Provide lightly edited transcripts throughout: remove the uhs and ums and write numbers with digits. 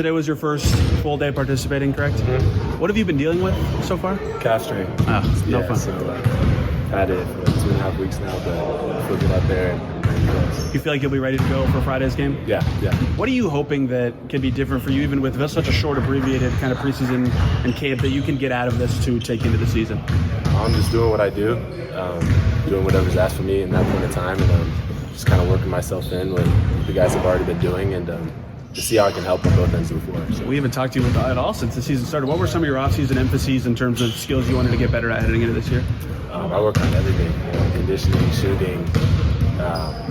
Today was your first full day participating, correct? Mm-hmm. What have you been dealing with so far? Calf strain. No fun. So had it for 2.5 weeks now, but I feel good out there and ready to go. You feel like you'll be ready to go for Friday's game? Yeah. What are you hoping that can be different for you, even with such a short, abbreviated kind of preseason and camp, that you can get out of this to take into the season? I'm just doing what I do, doing whatever's asked for me in that point of time, and just kind of working myself in with the guys have already been doing, and to see how I can help on both ends of the floor. So. We haven't talked to you at all since the season started. What were some of your off-season emphases in terms of skills you wanted to get better at heading into this year? I work on everything, conditioning, shooting,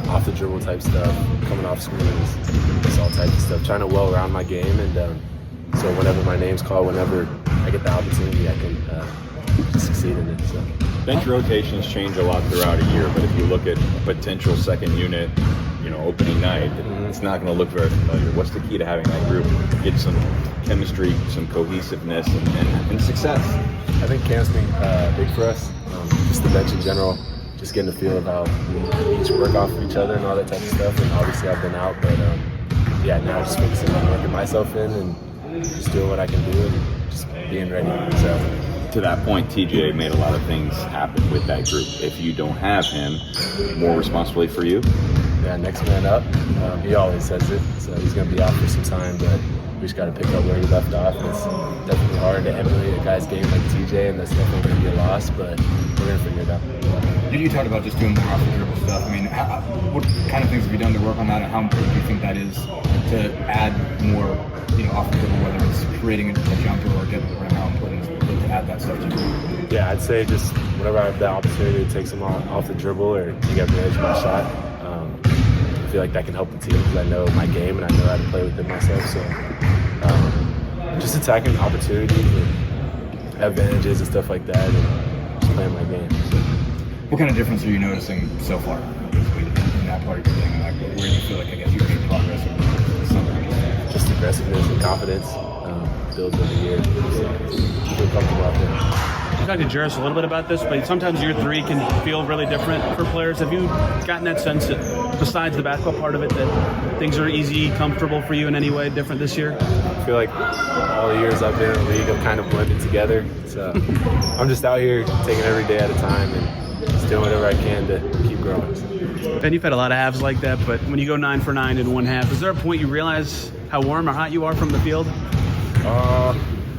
off the dribble type stuff, coming off screens, just all types of stuff, trying to well around my game, and so whenever my name's called, whenever I get the opportunity, I can succeed in it. So. Bench rotations change a lot throughout a year, but if you look at potential second unit, opening night, it's not going to look very familiar. What's the key to having that group get some chemistry, some cohesiveness, and success? I think camp's been big for us. Just the bench in general, just getting a feel of how we each work off of each other and all that type of stuff. And obviously I've been out, but now just focusing on working myself in and just doing what I can do and just being ready. So. To that point, TJ made a lot of things happen with that group. If you don't have him, more responsibility for you? Yeah, next man up. He always says it, so he's going to be out for some time, but we just got to pick up where he left off. It's definitely hard to emulate a guy's game like TJ, and that's definitely going to be a loss, but we're going to figure it out. You talked about just doing more off the dribble stuff. I mean, what kind of things have you done to work on that, and how important do you think that is to add more, off the dribble, whether it's creating a jumper or getting around, how important is it to add that stuff to you? Yeah, I'd say just whenever I have the opportunity to take someone off the dribble or to get the edge of my shot, I feel like that can help the team because I know my game and I know how to play with it myself. So just attacking opportunities and advantages and stuff like that and just playing my game. So. What kind of difference are you noticing so far in that part of your game? Like, where do you feel like, I guess, you've made progress over something? Just aggressiveness and confidence builds over the year. So I feel comfortable out there. You talked to Jarris a little bit about this, but sometimes your three can feel really different for players. Have you gotten that sense that, besides the basketball part of it, that things are easy, comfortable for you in any way different this year? I feel like all the years I've been in the league, I've kind of blended together. So I'm just out here taking every day at a time and just doing whatever I can to keep growing. Ben, you've had a lot of halves like that, but when you go 9 for 9 in one half, is there a point you realize how warm or hot you are from the field?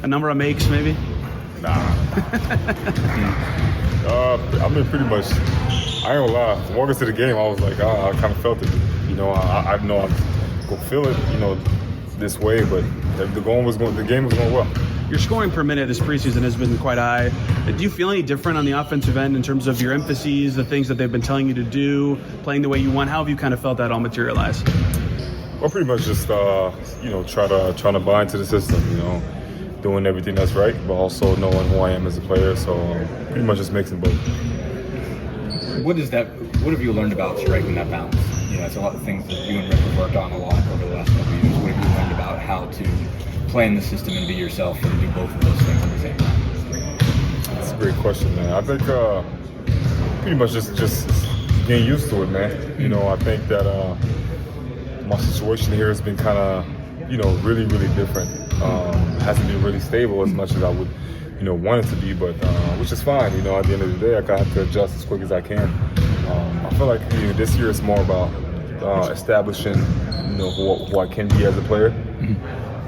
A number of makes, maybe? Nah. I mean, pretty much, I ain't gonna lie. Walking to the game, I was like, I kind of felt it. I know I'm gonna feel it, this way, but the game was going well. Your scoring per minute this preseason has been quite high. Do you feel any different on the offensive end in terms of your emphases, the things that they've been telling you to do, playing the way you want? How have you kind of felt that all materialize? Well, pretty much just, trying to buy into the system, doing everything that's right, but also knowing who I am as a player. So pretty much just mixing both. What have you learned about striking that balance? It's a lot of things that you and Rick have worked on a lot over the last couple of years. What have you learned about how to play in the system and be yourself and do both of those things at the same time? That's a great question, man. I think pretty much just getting used to it, man. I think that my situation here has been kind of, really, really different. It hasn't been really stable as much as I would, want it to be, but which is fine. At the end of the day, I have to adjust as quick as I can. I feel like this year it's more about establishing, who I can be as a player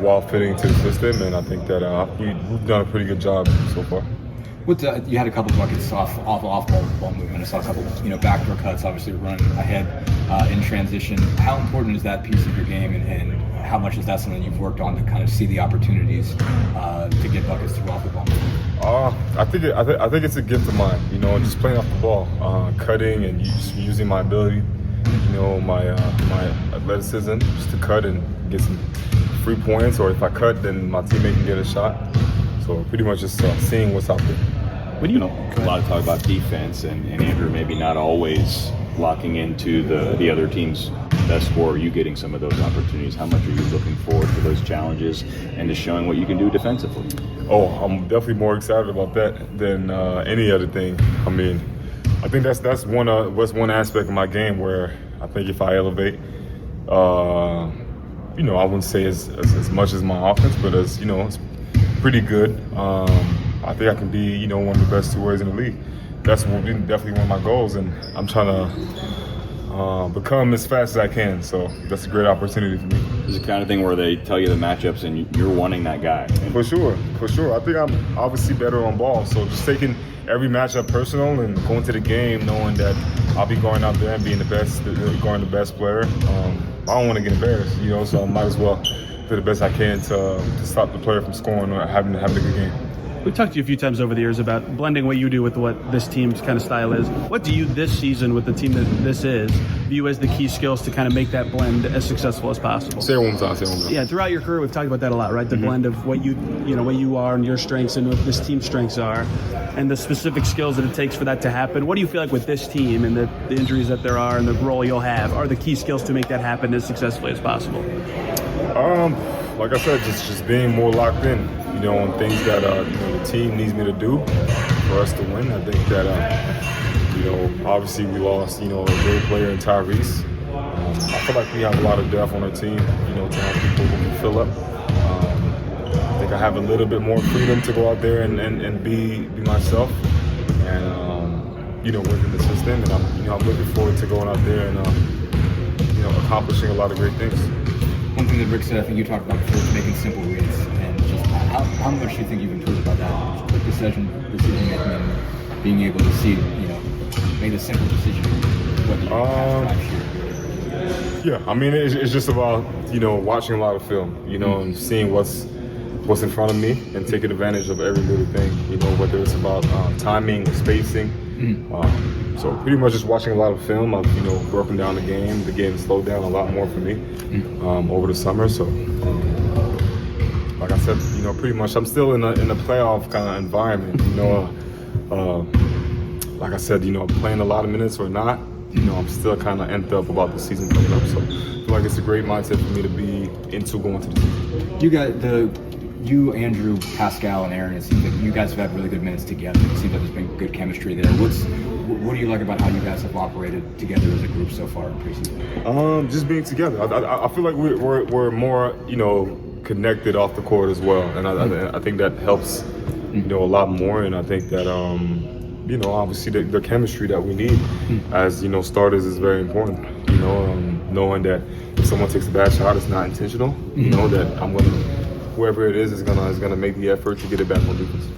while fitting into the system, and I think that we've done a pretty good job so far. You had a couple buckets off ball movement. I saw a couple, backdoor cuts. Obviously, running ahead in transition. How important is that piece of your game, and how much is that something you've worked on to kind of see the opportunities to get buckets through off the ball movement? I think it's a gift of mine. Just playing off the ball, cutting, and using my ability, my athleticism, just to cut and get some free points. Or if I cut, then my teammate can get a shot. So pretty much just seeing what's out there. A lot of talk about defense, and Andrew maybe not always locking into the other team's best score. You getting some of those opportunities. How much are you looking forward to those challenges and to showing what you can do defensively? Oh, I'm definitely more excited about that than any other thing. I mean, I think that's one aspect of my game where I think if I elevate, you know, I wouldn't say as much as my offense, but as, you know, it's pretty good. I think I can be, you know, one of the best two-ways in the league. That's definitely one of my goals, and I'm trying to become as fast as I can. So that's a great opportunity for me. It's the kind of thing where they tell you the matchups and you're wanting that guy. For sure. I think I'm obviously better on ball. So just taking every matchup personal and going to the game knowing that I'll be going out there and being the best player. I don't want to get embarrassed, you know, so I might as well do the best I can to stop the player from scoring or having a good game. We've talked to you a few times over the years about blending what you do with what this team's kind of style is. What do you this season with the team that this is view as the key skills to kind of make that blend as successful as possible? Say it one more time. Yeah, throughout your career, we've talked about that a lot, right? The blend of what what you are and your strengths and what this team's strengths are, and the specific skills that it takes for that to happen. What do you feel like with this team and the injuries that there are and the role you'll have are the key skills to make that happen as successfully as possible? Like I said, just being more locked in, you know, on things that you know, the team needs me to do for us to win. I think that you know, obviously we lost, you know, a great player in Tyrese. I feel like we have a lot of depth on our team, you know, to have people who can fill up. I think I have a little bit more freedom to go out there and be myself, and you know, within the system. And I'm looking forward to going out there and you know, accomplishing a lot of great things. One thing that Rick said, I think you talked about before, is making simple reads, and just how much do you think you've improved about that? Quick decision making, and being able to see, you know, make a simple decision whether you drive shoot. Yeah, I mean, it's just about, you know, watching a lot of film, you know, and seeing what's in front of me and taking advantage of every little thing, you know, whether it's about timing, spacing. So pretty much just watching a lot of film. I've, you know, broken down the game. The game slowed down a lot more for me over the summer. So, like I said, you know, pretty much I'm still in a playoff kind of environment. You know, like I said, you know, playing a lot of minutes or not, you know, I'm still kind of amped up about the season coming up. So I feel like it's a great mindset for me to be into going to the season. You, Andrew, Pascal, and Aaron, it seems like you guys have had really good minutes together. It seems like there's been good chemistry there. What do you like about how you guys have operated together as a group so far in preseason? Just being together. I feel like we're more, you know, connected off the court as well, and I think that helps, you know, a lot more. And I think that you know, obviously the chemistry that we need as, you know, starters is very important. You know, knowing that if someone takes a bad shot, it's not intentional. You know that whoever it is gonna make the effort to get it back on defense.